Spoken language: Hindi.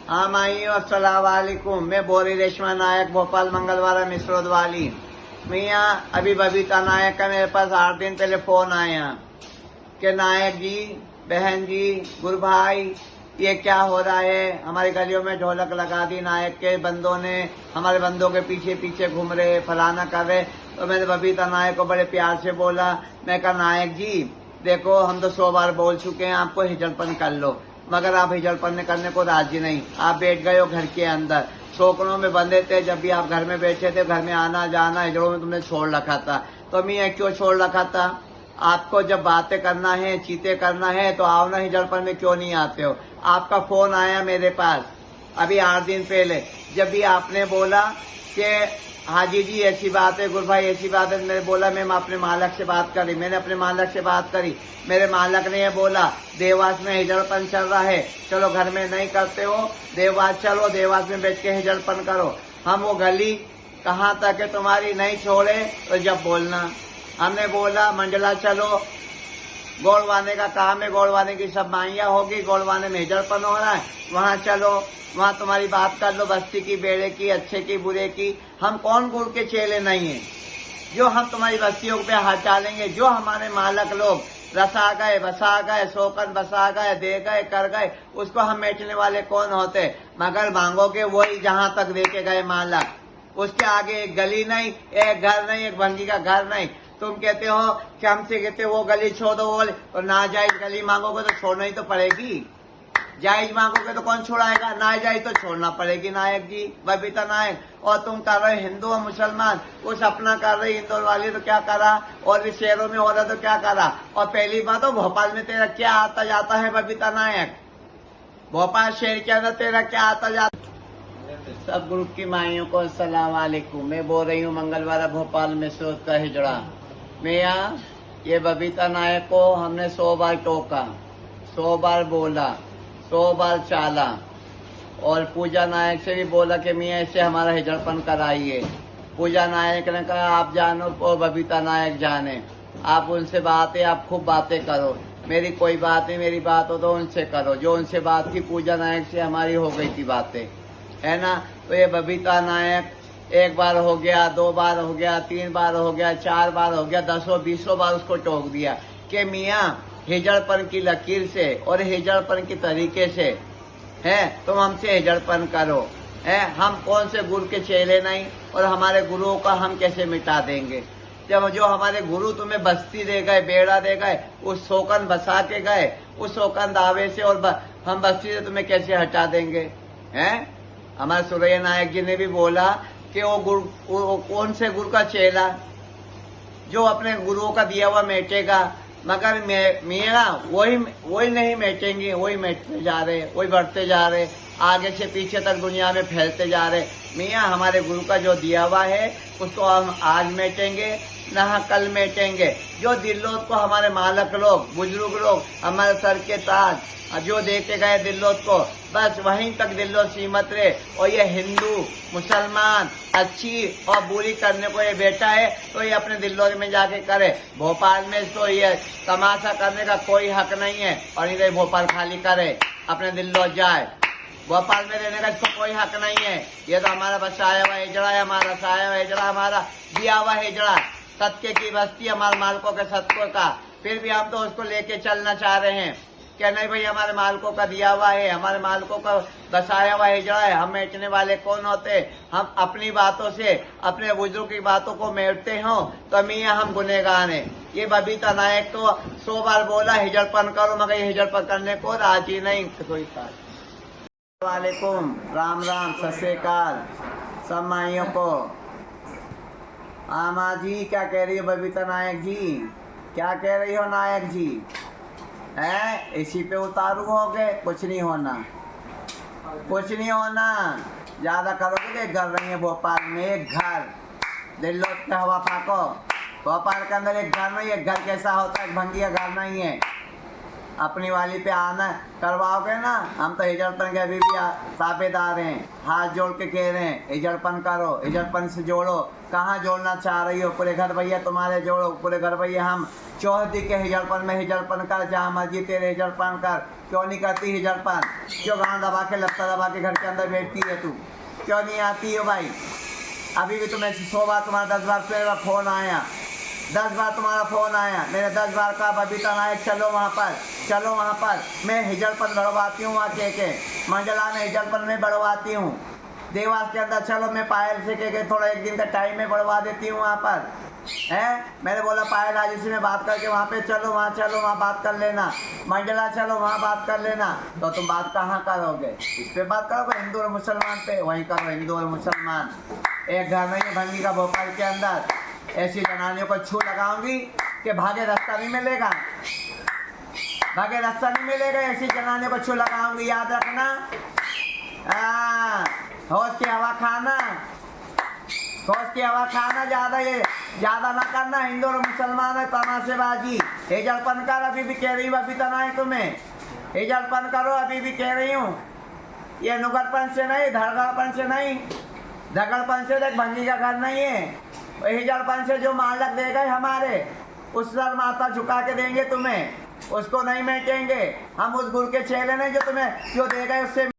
हाँ माई अस्सलाम वालेकुम। मैं बोरी रेशमा नायक, भोपाल मंगलवारा मिसरोद वाली। मियाँ अभी बबीता नायक का मेरे पास 8 दिन पहले फोन आया कि नायक जी, बहन जी, गुरु भाई, ये क्या हो रहा है? हमारी गलियों में ढोलक लगा दी, नायक के बंदों ने हमारे बंदों के पीछे पीछे घूम रहे, फलाना कर रहे। तो मैंने बबीता नायक को बड़े प्यार से बोला, मैं कहा नायक जी देखो, हम तो 100 बार बोल चुके हैं आपको हिजड़पन कर लो, मगर आप हिजड़पन करने को राजी नहीं। आप बैठ गए हो घर के अंदर, शोकनों में बंधे थे। जब भी आप घर में बैठे थे, घर में आना जाना हिजड़ों में तुमने छोड़ रखा था। तो मैं क्यों छोड़ रखा था? आपको जब बातें करना है, चीतें करना है, तो आओ ना, हिजड़पन में क्यों नहीं आते हो? आपका फोन आया मेरे पास अभी 8 दिन पहले, जब भी आपने बोला कि हाजी जी ऐसी बात है, गुरु भाई ऐसी बात है। मैंने बोला मैं अपने मालक से बात करी, मैंने अपने मालक से बात करी। मेरे मालक ने ये बोला देवास में हिजड़पन चल रहा है, चलो घर में नहीं करते हो, देवास चलो, देवास में बैठ के हिजड़पन करो। हम वो गली कहाँ तक है तुम्हारी नहीं छोड़े तो जब बोलना। हमने बोला मंडला चलो, गोड़वाने का काम है, गोड़वाने की सब माइयाँ होगी, गोड़वाने में हिजड़पन हो रहा है, वहाँ चलो, वहाँ तुम्हारी बात कर लो, बस्ती की, बेड़े की, अच्छे की, बुरे की। हम कौन गुड़ के चेले नहीं है जो हम तुम्हारी बस्तियों पे हाथ डालेंगे? जो हमारे मालक लोग रसा गए, बसा गए, शोकन बसा गए, दे गए, कर गए, उसको हम बेचने वाले कौन होते? मगर मांगोगे वही जहाँ तक देके गए मालक, उसके आगे एक गली नहीं, एक घर नहीं, एक भंगी का घर नहीं। तुम कहते हो कि हमसे कहते हो वो गली छोड़ दो, वो तो नाजायज गली मांगोगे तो छोड़ना ही तो पड़ेगी। जायज मांगोगे तो कौन छोड़ाएगा? नाजायज तो छोड़ना पड़ेगी नायक जी, बबीता नायक। और तुम कर रहे हिंदू और मुसलमान, कुछ अपना कर रही इंदौर वाली तो क्या करा, और भी शहरों में हो रहा तो क्या करा। और पहली बात तो भोपाल में तेरा क्या आता जाता है बबीता नायक? भोपाल शहर के अंदर तेरा क्या आता जाता? सब ग्रुप की माइयों को अस्सलाम वालेकुम। मैं बोल रही हूँ मंगलवारा भोपाल में सोच का हिजड़ा। मैं यहाँ ये बबीता नायक को हमने 100 बार टोका, 100 बार बोला, 100 बार चाला। और पूजा नायक से भी बोला कि मियाँ इससे हमारा हिजड़पन कराइए। पूजा नायक ने कहा आप जानो और बबीता नायक जाने, आप उनसे बातें, आप खूब बातें करो, मेरी कोई बात नहीं, मेरी बात हो तो उनसे करो। जो उनसे बात थी पूजा नायक से हमारी हो गई थी बातें, है ना। तो ये बबीता नायक 1 बार हो गया, 2 बार हो गया, 3 बार हो गया, 4 बार हो गया, 10-20 बार उसको टोक दिया कि मियाँ हिजड़पन की लकीर से और हिजड़पन के तरीके से है तुम हमसे हिजड़पन करो। है हम कौन से गुरु के चेले नहीं, और हमारे गुरुओं का हम कैसे मिटा देंगे? जब जो हमारे गुरु तुम्हें बस्ती दे गए, बेड़ा दे गए, उस शोकन बसा के गए, उस शोकन दावे से, और हम बस्ती से तुम्हें कैसे हटा देंगे? हैं हमारे सुरैया नायक जी ने भी बोला कि वो गुरु, कौन से गुरु का चेला जो अपने गुरुओं का दिया हुआ मेटेगा? मगर मेरा वही नहीं मेटेंगे, वही मेटते जा रहे, वही बढ़ते जा रहे, आगे से पीछे तक दुनिया में फैलते जा रहे। मियाँ हमारे गुरु का जो दिया हुआ है उसको हम आज मेटेंगे ना कल मेटेंगे। जो दिल्लोत को हमारे मालक लोग, बुजुर्ग लोग, हमारे सर के ताज जो देके गए दिल्लोत को, बस वहीं तक दिल्लोत सीमत रहे। और ये हिंदू मुसलमान अच्छी और बुरी करने को ये बैठा है तो ये अपने दिल्लोत में जाके करे। भोपाल में तो ये तमाशा करने का कोई हक नहीं है, और इधर भोपाल खाली करे, अपने दिल्लोत जाए। भोपाल में रहने का इसको कोई हक नहीं है। ये तो हमारा बसाया हुआ हिजड़ा है, हमारा साया हुआ हिजड़ा, हमारा दिया हुआ हिजड़ा, सत्य की बस्ती हमारे मालकों के सत्य का। फिर भी हम तो उसको लेके चलना चाह रहे हैं क्या? नहीं भाई, हमारे मालकों का दिया हुआ है, हमारे मालकों का बसाया हुआ हिजड़ा है, हम मेटने वाले कौन होते? हम अपनी बातों से, अपने बुजुर्ग की बातों को मेटते हो तो मियाँ हम गुनहगार हैं। ये बबीता नायक तो 100 बार बोला हिजड़पन करो, मगर ये हिजड़पन करने को राजी नहीं। कोई वालेकुम, राम राम, सत श्री अकाल सब माइयों को। आमा जी क्या कह रही हो बबीता नायक जी? क्या कह रही हो नायक जी? है इसी पे उतारू हो गए? कुछ नहीं होना, कुछ नहीं होना। ज्यादा करोगे तो एक घर नहीं है भोपाल में, एक घर। दिल्लोत पे हवा फाको, भोपाल के अंदर एक घर नहीं। एक घर कैसा होता है? भंगिया घर नहीं है। अपनी वाली पे आना करवाओगे ना, हम तो हिजड़पन के अभी भी ताबेदार हैं। हाथ जोड़ के कह रहे हैं हिजड़पन करो, हिजड़पन से जोड़ो। कहाँ जोड़ना चाह रही हो? पूरे घर भैया तुम्हारे जोड़ो, पूरे घर भैया हम चौहदी के हिजड़पन में हिजड़पन कर, जहाँ मर्जी तेरे हिजड़पन कर। क्यों नहीं करती हिजड़पन? क्यों गाँव दबा के लत्ता दबा के घर के अंदर बैठती है तू? क्यों नहीं आती हो भाई? अभी भी तुम्हें 100 बार तुम्हारा 10 बार मेरा फ़ोन आया, 10 बार तुम्हारा फ़ोन आया, मेरे 10 बार का बबीता नायक चलो वहाँ पर, चलो वहाँ पर। मैं हिजड़पन बढ़वाती हूँ वहाँ के मंडला में हिजड़पन में बढ़वाती हूँ। देवास के अंदर चलो, मैं पायल से के थोड़ा एक दिन का टाइम में बढ़वा देती हूँ वहाँ पर है। मैंने बोला पायल आज इसी में बात करके वहाँ पे चलो, वहाँ बात कर लेना। मंडला चलो वहाँ बात कर लेना। तो तुम बात कहाँ करोगे? इस पे बात करोगे हिंदू और मुसलमान पे? वहीं करो हिंदू और मुसलमान। एक घर में ही भंगी का भोपाल के अंदर ऐसी जनानियों को छू लगाऊंगी कि भागे रास्ता नहीं मिलेगा, भागे रास्ता नहीं मिलेगा। ऐसी जनानियों को छू लगाऊंगी, याद रखना। होश की हवा खाना, होश की हवा खाना। ज़्यादा ना करना। हिंदू और मुसलमान है तमाशेबाजी। हिजड़पन कर, अभी भी कह रही हूँ बबीता नायक तुम्हें, हिजड़पन करो, अभी भी कह रही हूँ। ये नुगड़पन से नहीं, धड़गड़पन से नहीं, धगड़पन से देख भंगी का घर नहीं है। हिजड़पन से जो मालक देगा हमारे, उस सर माथा झुका के देंगे तुम्हें, उसको नहीं मेटेंगे हम। उस गुड़ के चेले नहीं जो तुम्हें जो देगा उससे